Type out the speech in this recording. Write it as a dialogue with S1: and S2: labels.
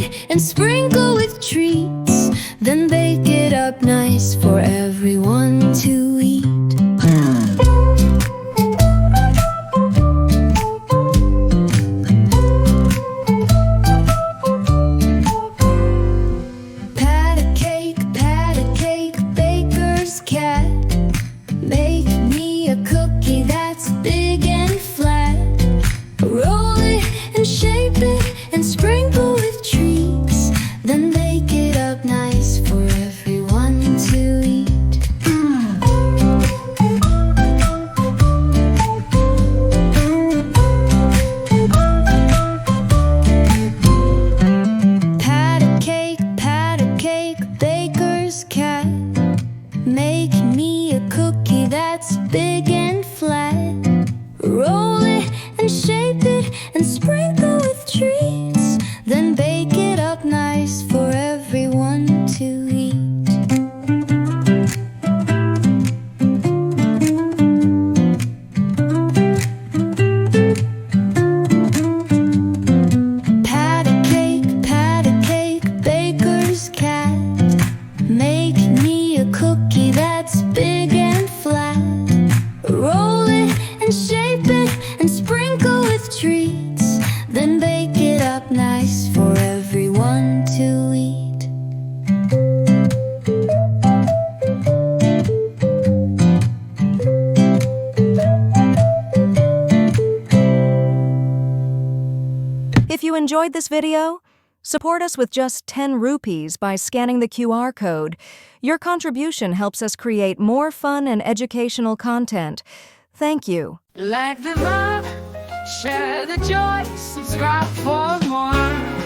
S1: it and sprinkle with treats. Then bake it up nice for everyone to eat. Pat a cake, baker's cat. Make me a cookie that's big and flat. Roll it and shape it and sprinkle with treats. Then bake it up nice for everyone to eat. Pat a cake, baker's cat. Make me a cookie that's big and flat. Roll it and shape it and sprinkle with treats. Then bake it up nice for everyone to eat. Pat a cake, baker's cat. Make me a cookie that's big and flat. Roll it and shape it and sprinkle with treats. Then bake it up nice for everyone to eat.
S2: If you enjoyed this video, support us with just 10 rupees by scanning the QR code. Your contribution helps us create more fun and educational content. Thank you.
S3: Like the vibe, share the joy, subscribe for more.